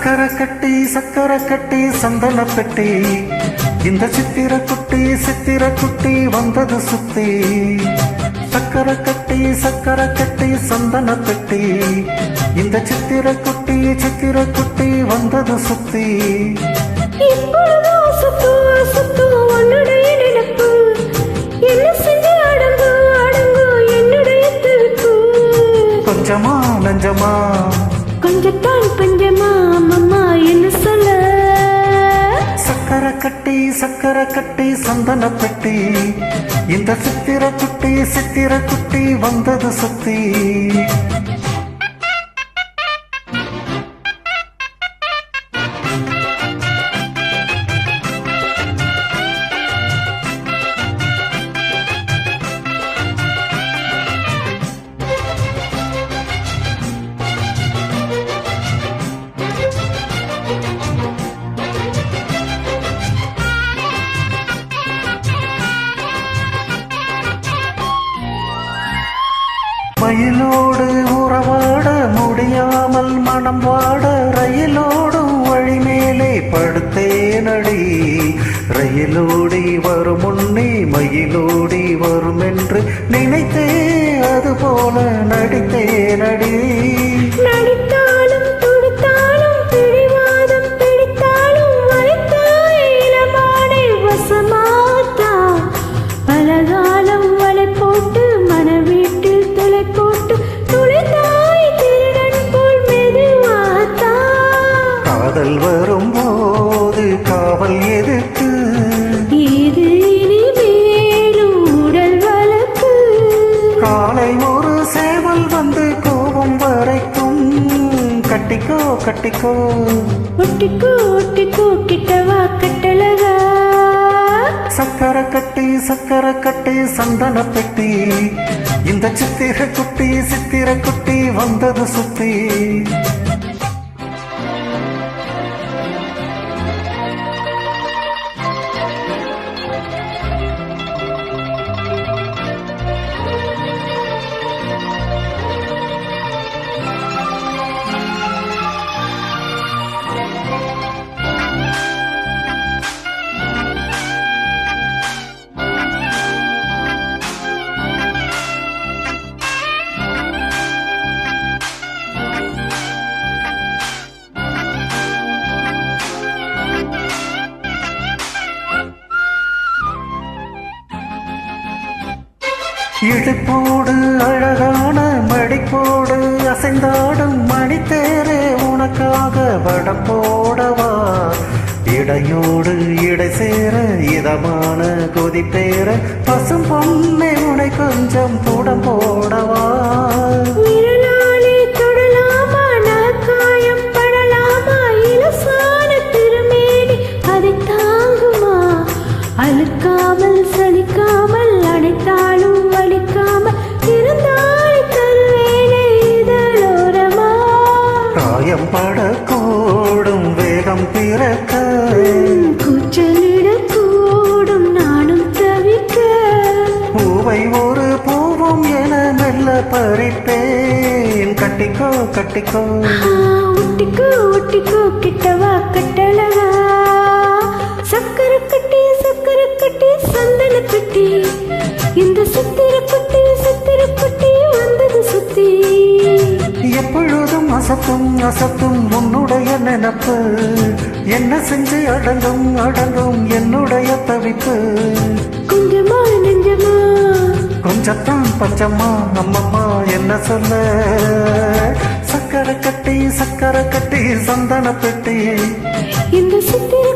சக்கர கட்டி சந்தன பெட்டி இந்த சித்திர குட்டி வந்தது சுத்தி சக்கர கட்டி சந்தன பெட்டி இந்த சித்திர குட்டி வந்தது சுத்தி கொஞ்சமா நஞ்சமா கொஞ்சத்தான் பஞ்சமா அம்மா என்ன சொல்ல சக்கர கட்டி சந்தன பெட்டி இந்த சித்திர குட்டி வந்தது சுத்தி மயிலோடு உறவாட முடியாமல் மனம் வாட ரயிலோடும் வழி மேலே படுத்தேனடி ரயிலோடி வரும் முன்னே மயிலோடி வரும் என்று நினைத்தே அதுபோல நடித்தேனடி நடித்தாலும் துடித்தாலும் பிடிவாதம் பிடித்தாலும் வளைத்தாய் இளமானை வசமாத்தா பலகாலம் வலை போட்டு மனவீட்டில் துளை போட்டு துளைத்தாய் திருடன் போல் மெதுவாத்தா காதல் வரும்போது காவல் எதுக்கு இது இனிமேலும் உடல் வழக்கு காலை ஒரு சேவல் வந்து கோபம் வரைக்கும் கட்டிக்கோ ஒட்டிக்கோ கிட்டவா கட்டழகா சக்கர கட்டி சந்தன பெட்டி இந்த சித்திர குட்டி வந்தது சுத்தி இடுப்போடு அழகான மடிப்போடு அசைந்தாடும் மணித்தேரே உனக்காக வடம் போடவா இடையோடு இடை சேர இதமான கொதிப்பேர பசும் பொம்மை உனை கொஞ்சம் புடம் போடவா அழுக்காமல் சலிக்காமல் அனைத்தாலும் வலிக்காமல் இருந்தாய் தருவேனே இதழோரமா காயம் படக்கூடும் வேகம் பிறக்க கூச்சலிடக்கூடும் நானும் தவிக்க பூவை ஒரு பூவும் என மெல்ல பறிப்பேன் கட்டிக்கோ ஒட்டிக்கோ கிட்டவா கட்டழகா சக்கர கட்டி சந்தன பெட்டி இந்த சித்திர குட்டி வந்தது சுத்தி எப்பொழுதும் அசத்தும் உன்னுடைய நினப்பு என்ன செஞ்சு அடங்கும் என்னுடைய தவிப்பு கொஞ்சமா நெஞ்சமா கொஞ்சத்தான் பஞ்சமா அம்மம்மா என்ன சொல்ல சக்கர கட்டி சந்தன பெட்டி இந்த சித்திர